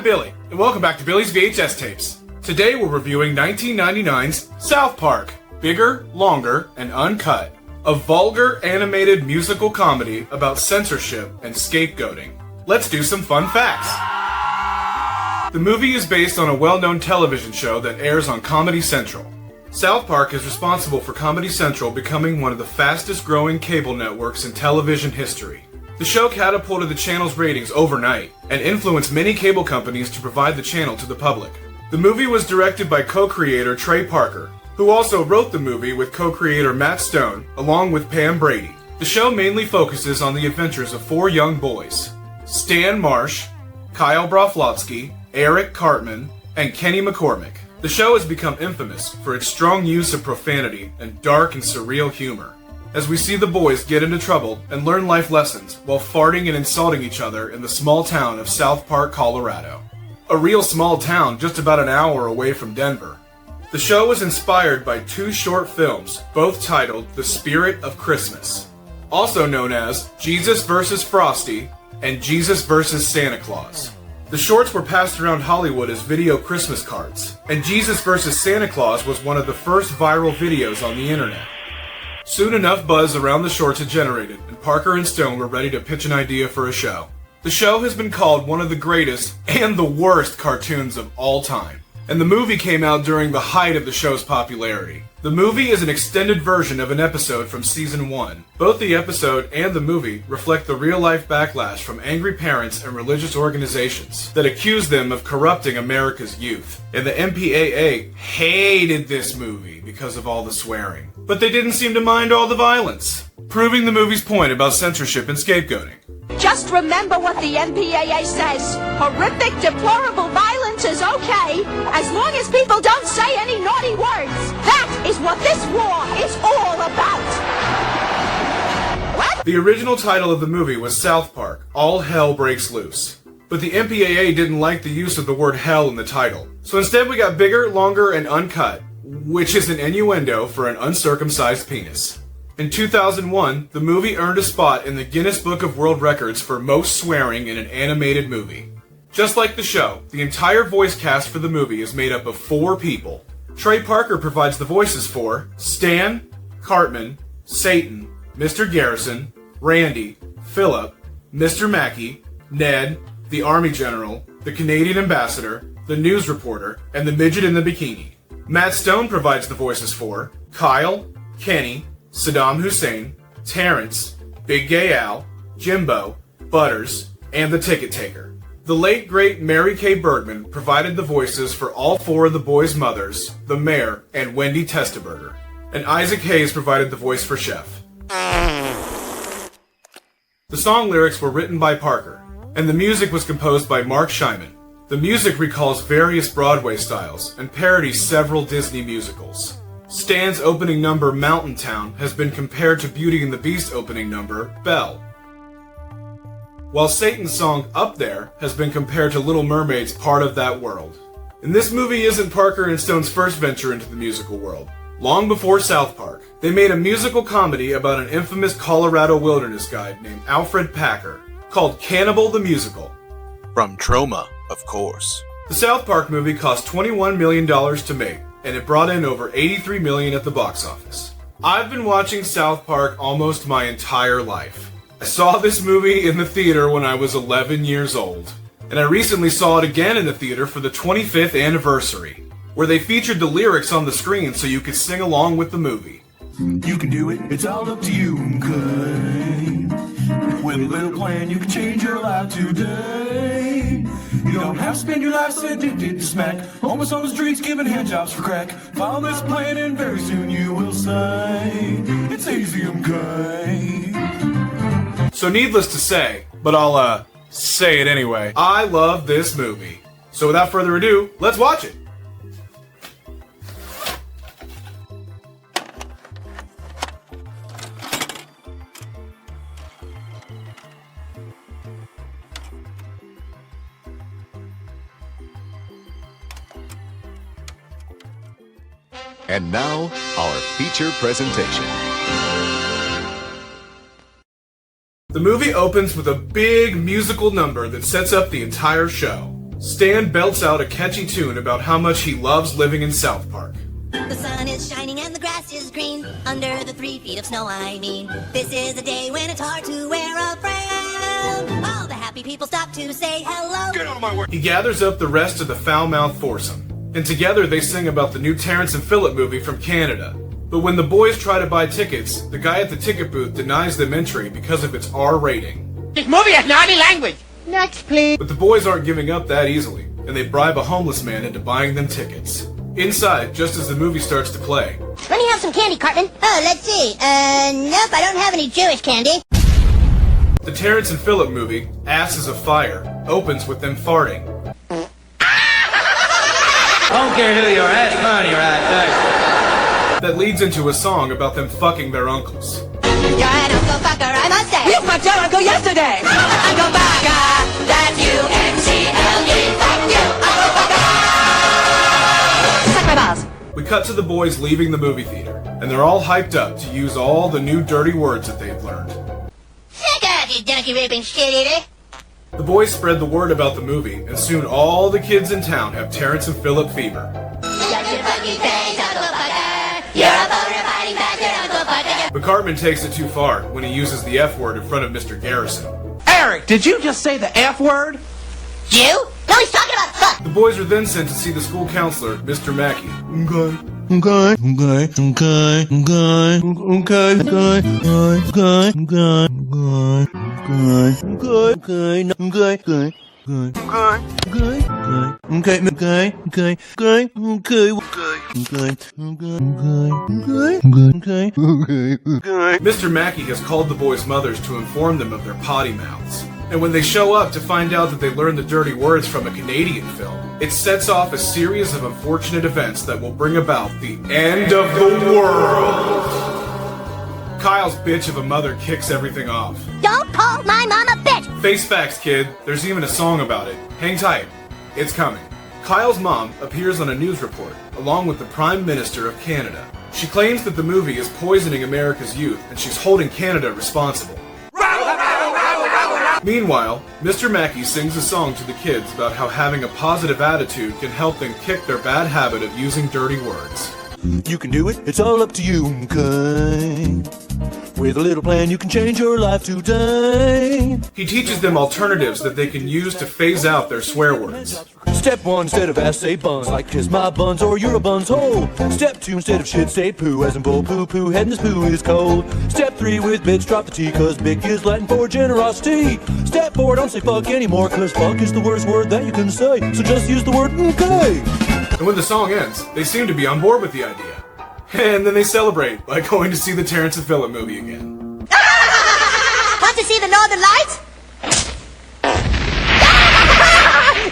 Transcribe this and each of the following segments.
Billy, and welcome back to Billy's VHS Tapes. Today we're reviewing 1999's South Park, Bigger, Longer, and Uncut, a vulgar animated musical comedy about censorship and scapegoating. Let's do some fun facts. The movie is based on a well-known television show that airs on Comedy Central. South Park is responsible for Comedy Central becoming one of the fastest-growing cable networks in television history. The show catapulted the channel's ratings overnight and influenced many cable companies to provide the channel to the public. The movie was directed by co-creator Trey Parker, who also wrote the movie with co-creator Matt Stone, along with Pam Brady. The show mainly focuses on the adventures of four young boys: Stan Marsh, Kyle Broflovsky, Eric Cartman, and Kenny McCormick. The show has become infamous for its strong use of profanity and dark and surreal humor, as we see the boys get into trouble and learn life lessons while farting and insulting each other in the small town of South Park, Colorado. A real small town just about an hour away from Denver. The show was inspired by two short films, both titled The Spirit of Christmas, also known as Jesus vs. Frosty and Jesus vs. Santa Claus. The shorts were passed around Hollywood as video Christmas cards, and Jesus vs. Santa Claus was one of the first viral videos on the internet. Soon enough buzz around the shorts had generated, and Parker and Stone were ready to pitch an idea for a show. The show has been called one of the greatest and the worst cartoons of all time, and the movie came out during the height of the show's popularity. The movie is an extended version of an episode from Season 1. Both the episode and the movie reflect the real-life backlash from angry parents and religious organizations that accuse them of corrupting America's youth. And the MPAA hated this movie because of all the swearing. But they didn't seem to mind all the violence, proving the movie's point about censorship and scapegoating. Just remember what the MPAA says. Horrific, deplorable violence is okay, as long as people don't say any naughty words. That is what this war is all about. What? The original title of the movie was South Park, All Hell Breaks Loose. But the MPAA didn't like the use of the word hell in the title. So instead we got Bigger, Longer, and Uncut, which is an innuendo for an uncircumcised penis. In 2001, the movie earned a spot in the Guinness Book of World Records for most swearing in an animated movie. Just like the show, the entire voice cast for the movie is made up of 4 people. Trey Parker provides the voices for Stan, Cartman, Satan, Mr. Garrison, Randy, Philip, Mr. Mackey, Ned, the Army General, the Canadian Ambassador, the News Reporter, and the Midget in the Bikini. Matt Stone provides the voices for Kyle, Kenny, Saddam Hussein, Terrence, Big Gay Al, Jimbo, Butters, and the Ticket Taker. The late great Mary Kay Bergman provided the voices for all 4 of the boys' mothers, the mayor, and Wendy Testaberger. And Isaac Hayes provided the voice for Chef. The song lyrics were written by Parker, and the music was composed by Marc Shaiman. The music recalls various Broadway styles and parodies several Disney musicals. Stan's opening number, Mountain Town, has been compared to Beauty and the Beast opening number, Belle. While Satan's song, Up There, has been compared to Little Mermaid's Part of That World. And this movie isn't Parker and Stone's first venture into the musical world. Long before South Park, they made a musical comedy about an infamous Colorado wilderness guide named Alfred Packer, called Cannibal the Musical. From Troma, of course. The South Park movie cost $21 million to make, and it brought in over $83 million at the box office. I've been watching South Park almost my entire life. I saw this movie in the theater when I was 11 years old, and I recently saw it again in the theater for the 25th anniversary, where they featured the lyrics on the screen so you could sing along with the movie. You can do it, it's all up to you, good. With a little plan, you can change your life today. You don't have to spend your life so addicted to smack. Homeless on the streets giving handjobs for crack. Follow this plan and very soon you will say, it's easy, okay. So needless to say, but I'll say it anyway, I love this movie. So without further ado, let's watch it. And now, our feature presentation. The movie opens with a big musical number that sets up the entire show. Stan belts out a catchy tune about how much he loves living in South Park. The sun is shining and the grass is green, under the 3 feet of snow I mean. This is a day when it's hard to wear a frown. All the happy people stop to say hello. Get out of my way. He gathers up the rest of the foul-mouthed foursome, and together they sing about the new Terrence and Phillip movie from Canada. But when the boys try to buy tickets, the guy at the ticket booth denies them entry because of its R rating. This movie has naughty language. Next, please. But the boys aren't giving up that easily, and they bribe a homeless man into buying them tickets. Inside, just as the movie starts to play, Let me have some candy, Cartman. Oh, let's see. Nope, I don't have any Jewish candy. the Terrence and Phillip movie, Asses of Fire, opens with them farting. I don't care who you are, that's funny right there. That leads into a song about them fucking their uncles. You're an uncle fucker, I must say. You fucked your uncle yesterday. Uncle fucker, that's U-N-C-L-E. Fuck you, uncle fucker. Suck my balls. We cut to the boys leaving the movie theater, and they're all hyped up to use all the new dirty words that they've learned. Sick of you donkey raping shit eater. The boys spread the word about the movie, and soon all the kids in town have Terrence and Phillip fever. Shut your fucking face, uncle fucker. You're a boner fighting bastard, uncle fucker. But Cartman takes it too far when he uses the F word in front of Mr. Garrison. Eric, did you just say the F word? You? No, he's talking about fuck. The boys are then sent to see the school counselor, Mr. Mackey. Mr. Mackey has called the boys' mothers to inform them of their potty mouths. And when they show up to find out that they learned the dirty words from a Canadian film, it sets off a series of unfortunate events that will bring about the end of the world. Kyle's bitch of a mother kicks everything off. Don't call my mom a bitch. Face facts, kid. There's even a song about it. Hang tight. It's coming. Kyle's mom appears on a news report, along with the Prime Minister of Canada. She claims that the movie is poisoning America's youth, and she's holding Canada responsible. Meanwhile, Mr. Mackey sings a song to the kids about how having a positive attitude can help them kick their bad habit of using dirty words. You can do it, it's all up to you, okay? With a little plan, you can change your life today. He teaches them alternatives that they can use to phase out their swear words. Step 1, instead of ass, say buns, like kiss my buns or you're a buns hole. Step 2, instead of shit, say poo, as in bull poo poo, head in this poo is cold. Step 3, with bitch, drop the T, cause big is Latin for generosity. Step 4, don't say fuck anymore, cause fuck is the worst word that you can say, so just use the word okay. And when the song ends, they seem to be on board with the idea. And then they celebrate by going to see the Terrence and Phillip movie again. Want to see the Northern Lights?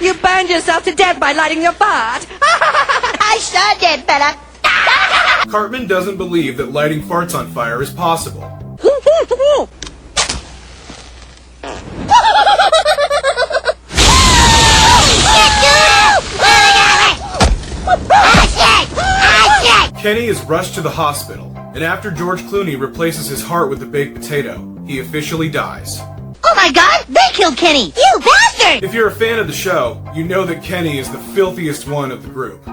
You burned yourself to death by lighting your fart. I sure did, fella. Cartman doesn't believe that lighting farts on fire is possible. Kenny is rushed to the hospital, and after George Clooney replaces his heart with a baked potato, he officially dies. Oh my god, they killed Kenny! You bastard! If you're a fan of the show, you know that Kenny is the filthiest one of the group.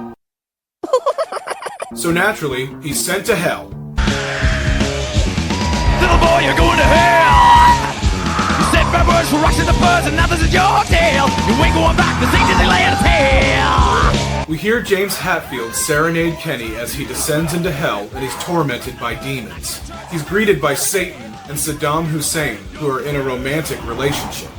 So naturally, he's sent to hell. Little boy, you're going to hell! You said bad words for rocks in the buzz, and now this is your tale! You ain't going back, the things they lay in hell! We hear James Hetfield serenade Kenny as he descends into hell and he's tormented by demons. He's greeted by Satan and Saddam Hussein, who are in a romantic relationship.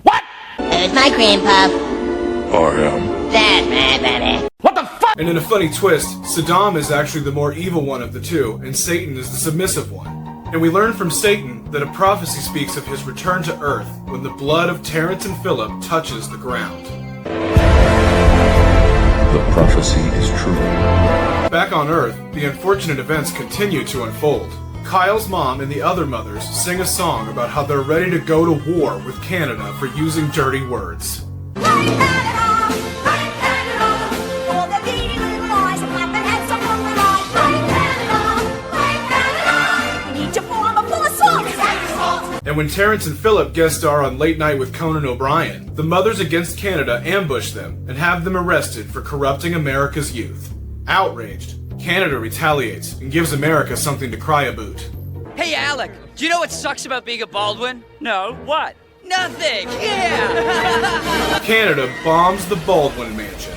What? There's my cream puff. I am. That's my baby. What the fuck? And in a funny twist, Saddam is actually the more evil one of the two, and Satan is the submissive one. And we learn from Satan that a prophecy speaks of his return to Earth when the blood of Terrence and Phillip touches the ground. The prophecy is true. Back on Earth, the unfortunate events continue to unfold. Kyle's mom and the other mothers sing a song about how they're ready to go to war with Canada for using dirty words. And And when Terrence and Phillip guest star on Late Night with Conan O'Brien, the Mothers Against Canada ambush them and have them arrested for corrupting America's youth. Outraged, Canada retaliates and gives America something to cry about. Hey, Alec, do you know what sucks about being a Baldwin? No, what? Nothing! Yeah! Canada bombs the Baldwin Mansion.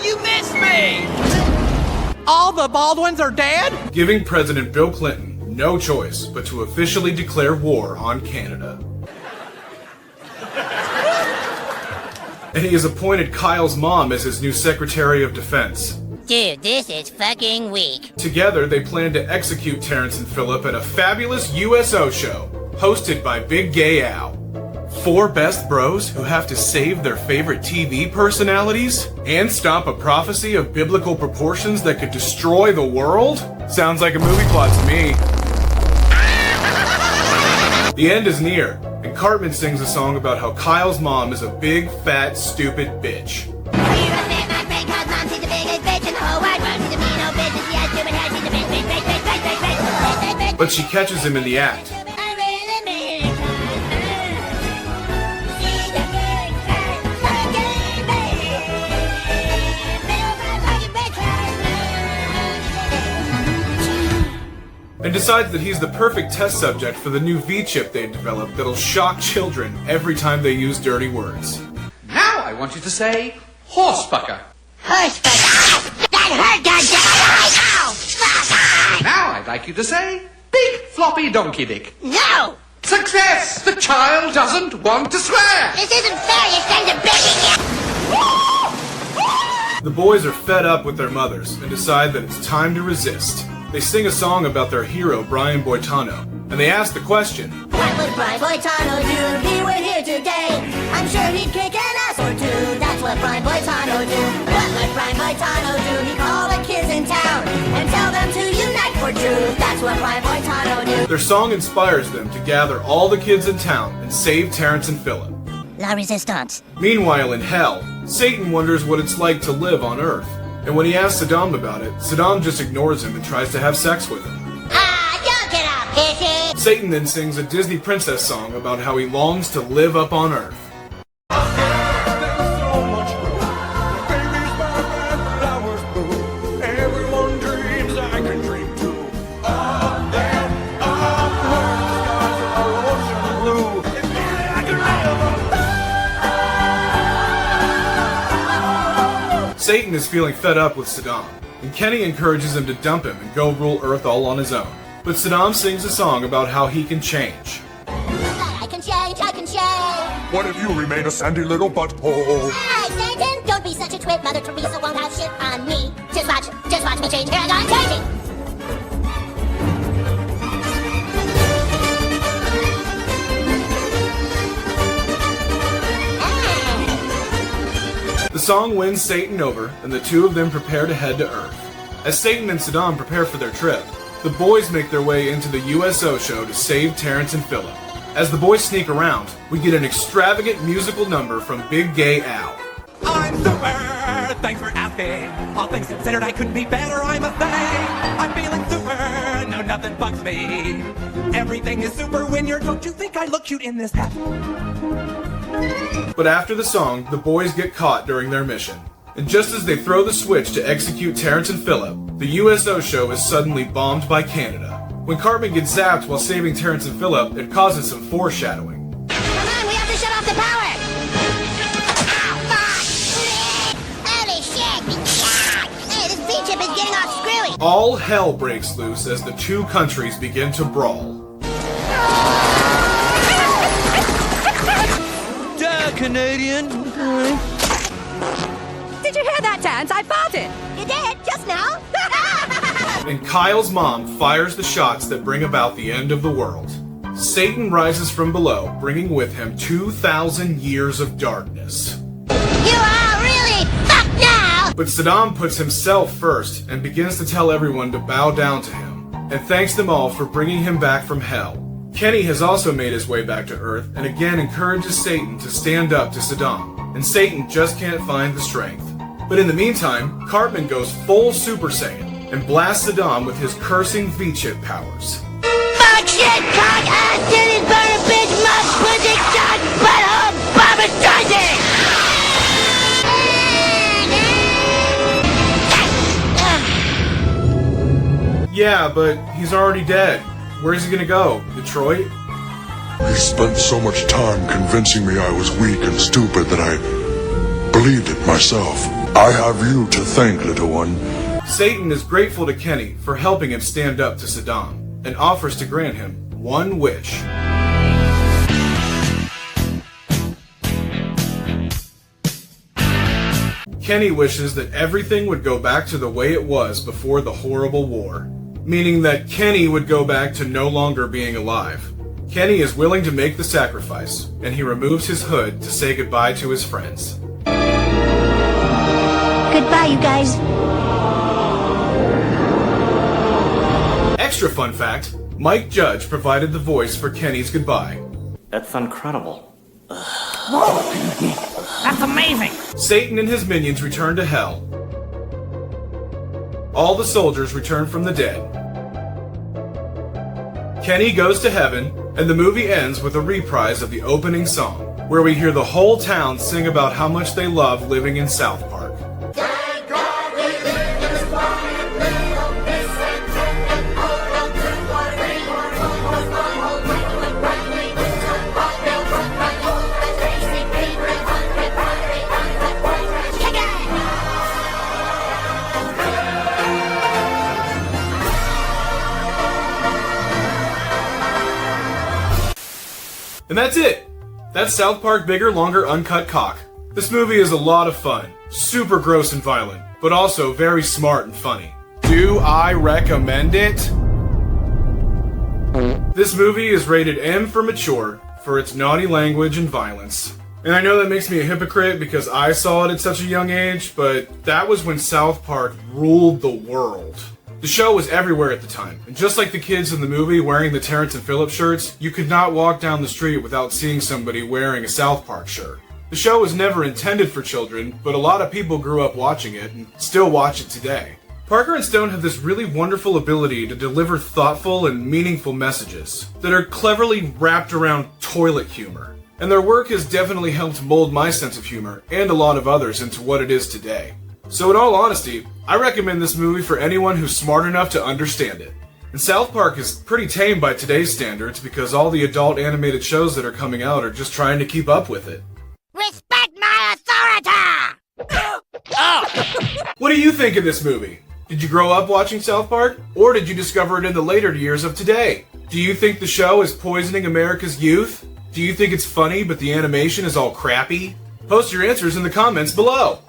You missed me! All the Baldwins are dead? Giving President Bill Clinton no choice but to officially declare war on Canada. And he has appointed Kyle's mom as his new Secretary of Defense. Dude, this is fucking weak. Together, they plan to execute Terrence and Phillip at a fabulous USO show, hosted by Big Gay Al. 4 best bros who have to save their favorite TV personalities and stop a prophecy of biblical proportions that could destroy the world? Sounds like a movie plot to me. The end is near, and Cartman sings a song about how Kyle's mom is a big, fat, stupid bitch. But she catches him in the act. And decides that he's the perfect test subject for the new V-chip they developed that'll shock children every time they use dirty words. Now I want you to say, horsefucker. Horsefucker! That hurt, goddammit! Now I'd like you to say, big floppy donkey dick. No! Success! The child doesn't want to swear! This isn't fair, you send a bigot! The boys are fed up with their mothers and decide that it's time to resist. They sing a song about their hero, Brian Boitano, and they ask the question, What would Brian Boitano do if he were here today? I'm sure he'd kick an ass or two, that's what Brian Boitano do. What would Brian Boitano do? He'd call the kids in town and tell them to unite for truth, that's what Brian Boitano do. Their song inspires them to gather all the kids in town and save Terrence and Phillip. La Resistance. Meanwhile, in hell, Satan wonders what it's like to live on Earth. And when he asks Saddam about it, Saddam just ignores him and tries to have sex with him. Don't get up, pissy! Satan then sings a Disney princess song about how he longs to live up on Earth. Everyone dreams I can dream too. Satan is feeling fed up with Saddam, and Kenny encourages him to dump him and go rule Earth all on his own. But Saddam sings a song about how he can change. I can change, I can change! What if you remain a sandy little butthole? Hey, Satan, don't be such a twit. Mother Teresa won't have shit on me. Just watch me change. Here I go, I'm changing! The song wins Satan over, and the two of them prepare to head to Earth. As Satan and Saddam prepare for their trip, the boys make their way into the USO show to save Terrence and Phillip. As the boys sneak around, we get an extravagant musical number from Big Gay Al. I'm super! Thanks for asking. All things considered, I couldn't be better, I must say. I'm feeling super, no nothing bugs me. Everything is super when you're... Don't you think I look cute in this hat? But after the song, the boys get caught during their mission. And just as they throw the switch to execute Terrence and Phillip, the USO show is suddenly bombed by Canada. When Cartman gets zapped while saving Terrence and Phillip, it causes some foreshadowing. Come on, we have to shut off the power! Holy shit! Hey, this V-chip is getting all screwy! All hell breaks loose as the two countries begin to brawl. Duh, Canadian. Did you hear that dance? I farted. You did, just now? And Kyle's mom fires the shots that bring about the end of the world. Satan rises from below, bringing with him 2,000 years of darkness. You are really fucked now! But Saddam puts himself first and begins to tell everyone to bow down to him, and thanks them all for bringing him back from hell. Kenny has also made his way back to Earth and again encourages Satan to stand up to Saddam, and Satan just can't find the strength. But in the meantime, Cartman goes full Super Saiyan and blast Saddam with his cursing V-chip powers. Fuck shit, cock, ass, titties, burner, bitch, mouth, pussy, cock, butthole, Barbara Streisand! Yeah, but he's already dead. Where's he gonna go? Detroit? He spent so much time convincing me I was weak and stupid that I believed it myself. I have you to thank, little one. Satan is grateful to Kenny for helping him stand up to Saddam and offers to grant him one wish. Kenny wishes that everything would go back to the way it was before the horrible war, meaning that Kenny would go back to no longer being alive. Kenny is willing to make the sacrifice, and he removes his hood to say goodbye to his friends. Goodbye, you guys. Extra fun fact, Mike Judge provided the voice for Kenny's goodbye. That's incredible. Whoa! That's amazing! Satan and his minions return to hell. All the soldiers return from the dead. Kenny goes to heaven, and the movie ends with a reprise of the opening song, where we hear the whole town sing about how much they love living in South Park. And that's it! That's South Park Bigger, Longer, Uncut Cock. This movie is a lot of fun, super gross and violent, but also very smart and funny. Do I recommend it? This movie is rated M for mature, for its naughty language and violence. And I know that makes me a hypocrite because I saw it at such a young age, but that was when South Park ruled the world. The show was everywhere at the time, and just like the kids in the movie wearing the Terrence and Phillips shirts, you could not walk down the street without seeing somebody wearing a South Park shirt. The show was never intended for children, but a lot of people grew up watching it and still watch it today. Parker and Stone have this really wonderful ability to deliver thoughtful and meaningful messages that are cleverly wrapped around toilet humor. And their work has definitely helped mold my sense of humor, and a lot of others, into what it is today. So in all honesty, I recommend this movie for anyone who's smart enough to understand it. And South Park is pretty tame by today's standards because all the adult animated shows that are coming out are just trying to keep up with it. Respect my authority! What do you think of this movie? Did you grow up watching South Park? Or did you discover it in the later years of today? Do you think the show is poisoning America's youth? Do you think it's funny but the animation is all crappy? Post your answers in the comments below.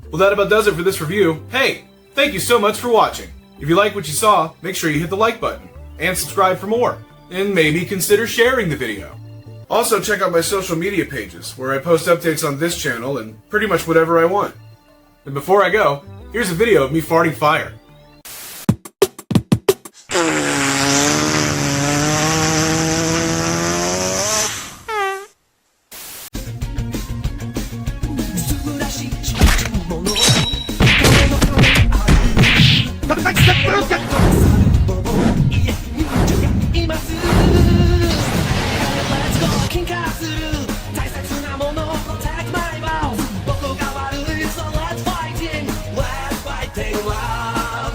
Well, that about does it for this review. Hey, thank you so much for watching. If you like what you saw, make sure you hit the like button and subscribe for more, and maybe consider sharing the video. Also, check out my social media pages where I post updates on this channel and pretty much whatever I want. And before I go, here's a video of me farting fire. Let's fight it wild.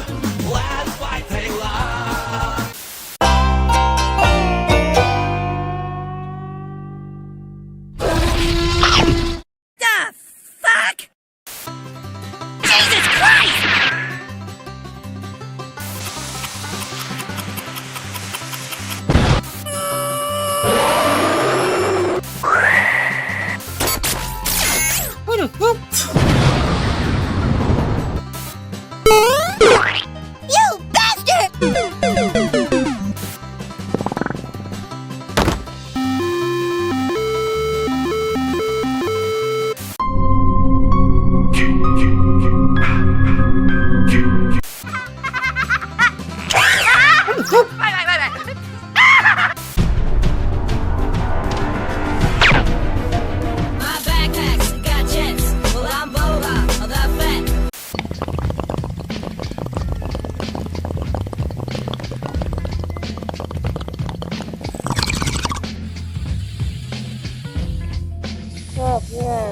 Yeah.